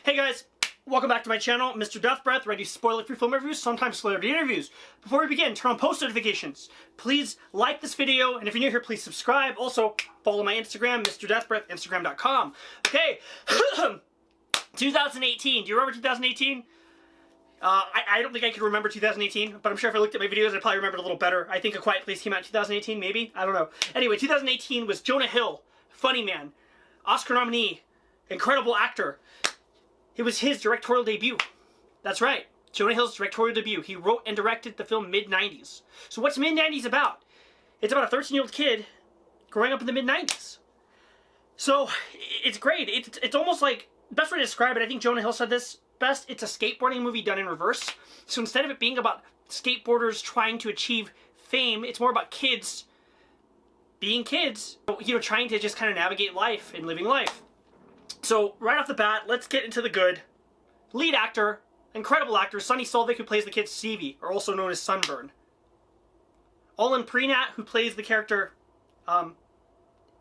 Hey guys, welcome back to my channel, Mr. Death Breath, ready to spoiler-free film reviews, sometimes celebrity interviews. Before we begin, turn on post notifications. Please like this video, and if you're new here, please subscribe. Also, follow my Instagram, Mr. Death Breath, Instagram.com. Okay, 2018. Do you remember 2018? I don't think I could remember 2018, but I'm sure if I looked at my videos, I'd probably remember it a little better. I think A Quiet Place came out in 2018, maybe? I don't know. Anyway, 2018 was Jonah Hill, funny man, Oscar nominee, incredible actor. It was his directorial debut. That's right, Jonah Hill's directorial debut. He wrote and directed the film MID90s. So what's MID90s about? It's about a 13-year-old kid growing up in the mid-90s. So it's great. It's almost like, the best way to describe it, I think Jonah Hill said this best, it's a skateboarding movie done in reverse. So instead of it being about skateboarders trying to achieve fame, it's more about kids being kids, you know, trying to just kind of navigate life and living life. So right off the bat, let's get into the good. Lead actor, incredible actor, Sonny Solvick, who plays the kid Stevie, or also known as Sunburn. Olin Prenat, who plays the character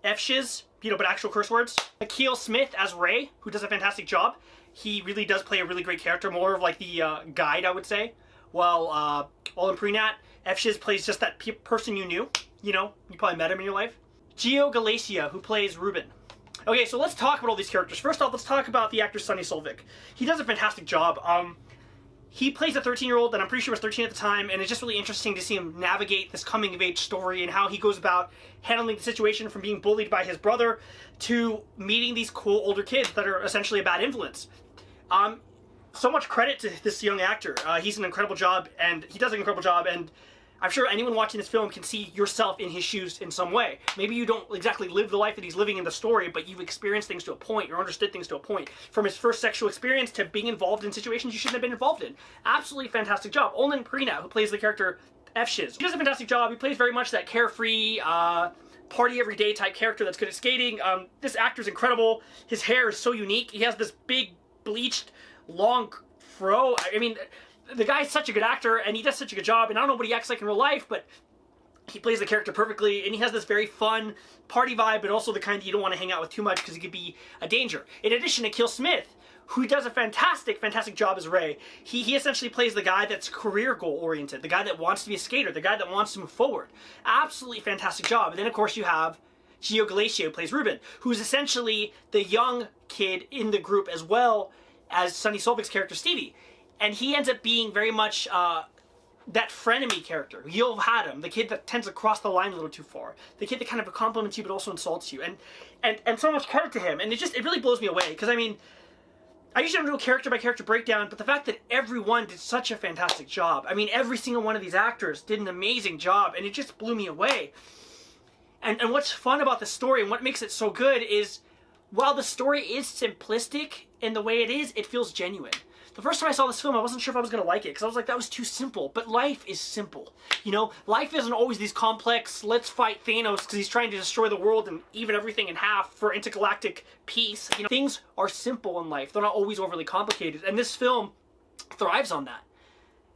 F-Shiz, you know, but actual curse words. Akil Smith as Ray, who does a fantastic job. He really does play a really great character, more of like the guide, I would say. While Olin Prenat, F-Shiz plays just that person you knew. You know, you probably met him in your life. Gio Galacia, who plays Ruben. Okay, so let's talk about all these characters. First off, let's talk about the actor Sonny Solvick. He does a fantastic job. He plays a 13-year-old that I'm pretty sure was 13 at the time, and it's just really interesting to see him navigate this coming-of-age story and how he goes about handling the situation from being bullied by his brother to meeting these cool older kids that are essentially a bad influence. So much credit to this young actor. He's an incredible job, and he does an incredible job, and I'm sure anyone watching this film can see yourself in his shoes in some way. Maybe you don't exactly live the life that he's living in the story, but you've experienced things to a point, or understood things to a point. From his first sexual experience to being involved in situations you shouldn't have been involved in. Absolutely fantastic job. Olin Prenat, who plays the character F-Shiz. He does a fantastic job. He plays very much that carefree, party every day type character that's good at skating. This actor's incredible. His hair is so unique. He has this big, bleached, long fro. I mean, the guy's such a good actor, and he does such a good job, and I don't know what he acts like in real life, but he plays the character perfectly, and he has this very fun party vibe, but also the kind that you don't want to hang out with too much because he could be a danger. In addition to Akil Smith, who does a fantastic, fantastic job as Ray. He essentially plays the guy that's career goal oriented, the guy that wants to be a skater, the guy that wants to move forward. Absolutely fantastic job. And then of course you have Gio Galacia, who plays Ruben, who's essentially the young kid in the group as well as Sonny Solvick's character Stevie. And he ends up being very much that frenemy character. You'll have had him, the kid that tends to cross the line a little too far. The kid that kind of compliments you but also insults you. And so much credit to him. And it really blows me away. Because I mean, I usually don't do a character by character breakdown, but the fact that everyone did such a fantastic job. I mean, every single one of these actors did an amazing job, and it just blew me away. And what's fun about the story and what makes it so good is, while the story is simplistic in the way it is, it feels genuine. The first time I saw this film, I wasn't sure if I was going to like it, because I was like, that was too simple. But life is simple. You know, life isn't always these complex, let's fight Thanos because he's trying to destroy the world and even everything in half for intergalactic peace. You know, things are simple in life. They're not always overly complicated. And this film thrives on that.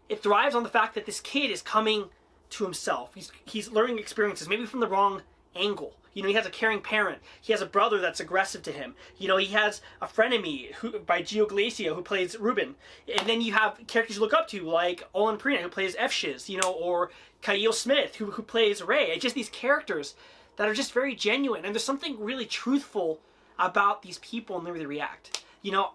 It thrives on the fact that this kid is coming to himself. He's learning experiences, maybe from the wrong angle. You know, he has a caring parent. He has a brother that's aggressive to him. You know, he has a frenemy by Gio Galacia, who plays Ruben. And then you have characters you look up to, like Olin Prenat, who plays F-Shiz, you know, or Akil Smith, who plays Ray. It's just these characters that are just very genuine. And there's something really truthful about these people and the way they react. You know,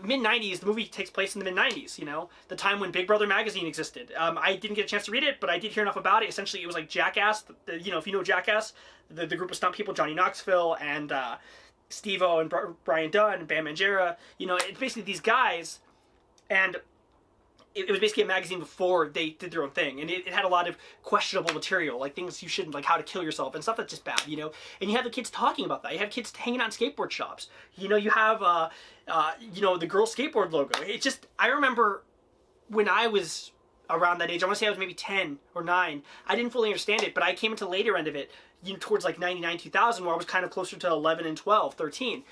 mid-90s, the movie takes place in the mid-90s, you know, the time when Big Brother magazine existed. I didn't get a chance to read it, but I did hear enough about it. Essentially, it was like Jackass, you know, if you know Jackass, the group of stunt people, Johnny Knoxville and Steve-O and Brian Dunn and Bam Margera, you know, it's basically these guys, and it was basically a magazine before they did their own thing, and it had a lot of questionable material, like things you shouldn't, like how to kill yourself and stuff that's just bad, you know. And you have the kids talking about that. You have kids hanging out in skateboard shops. You know, you have you know, the girl skateboard logo. It's just, I remember when I was around that age, I want to say I was maybe 10 or 9. I didn't fully understand it, but I came into the later end of it, you know, towards like 99, 2000, where I was kind of closer to 11 and 12, 13.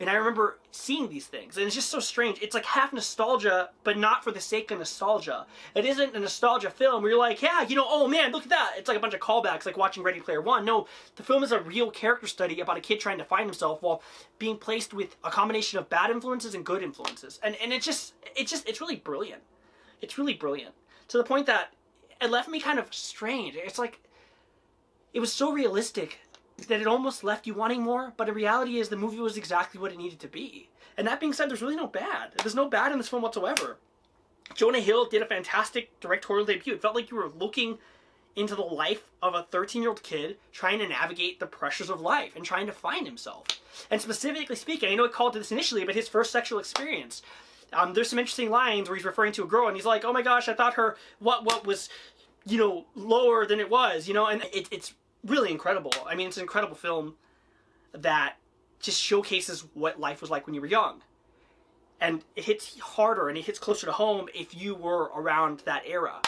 And I remember seeing these things, and it's just so strange. It's like half nostalgia, but not for the sake of nostalgia. It isn't a nostalgia film where you're like, yeah, you know, oh man, look at that. It's like a bunch of callbacks, like watching Ready Player One. No, the film is a real character study about a kid trying to find himself while being placed with a combination of bad influences and good influences. And it's really brilliant. It's really brilliant. To the point that it left me kind of strange. It's like, it was so realistic that it almost left you wanting more, but the reality is the movie was exactly what it needed to be. And that being said, there's really no bad. There's no bad in this film whatsoever. Jonah Hill did a fantastic directorial debut. It felt like you were looking into the life of a 13-year-old kid trying to navigate the pressures of life and trying to find himself. And specifically speaking, I know it called to this initially, but his first sexual experience. There's some interesting lines where he's referring to a girl and he's like, oh my gosh, I thought her what was, you know, lower than it was, you know, and it's really incredible. I mean, it's an incredible film that just showcases what life was like when you were young. And it hits harder and it hits closer to home if you were around that era.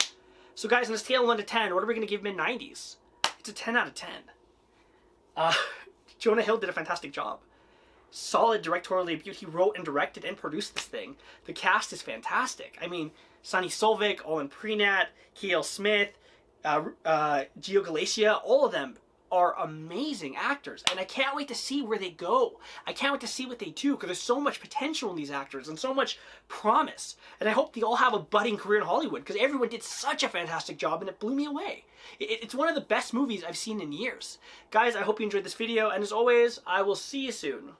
So guys, on a scale of 1 to 10, what are we going to give MID90s? It's a 10 out of 10. Jonah Hill did a fantastic job. Solid directorial debut. He wrote and directed and produced this thing. The cast is fantastic. I mean, Sonny Solvic, Olin Prenat, K.L. Smith, Gio Galacia, all of them are amazing actors, and I can't wait to see where they go. I can't wait to see what they do, because there's so much potential in these actors and so much promise, and I hope they all have a budding career in Hollywood, because everyone did such a fantastic job and it blew me away. It's one of the best movies I've seen in years. Guys, I hope you enjoyed this video, and as always, I will see you soon.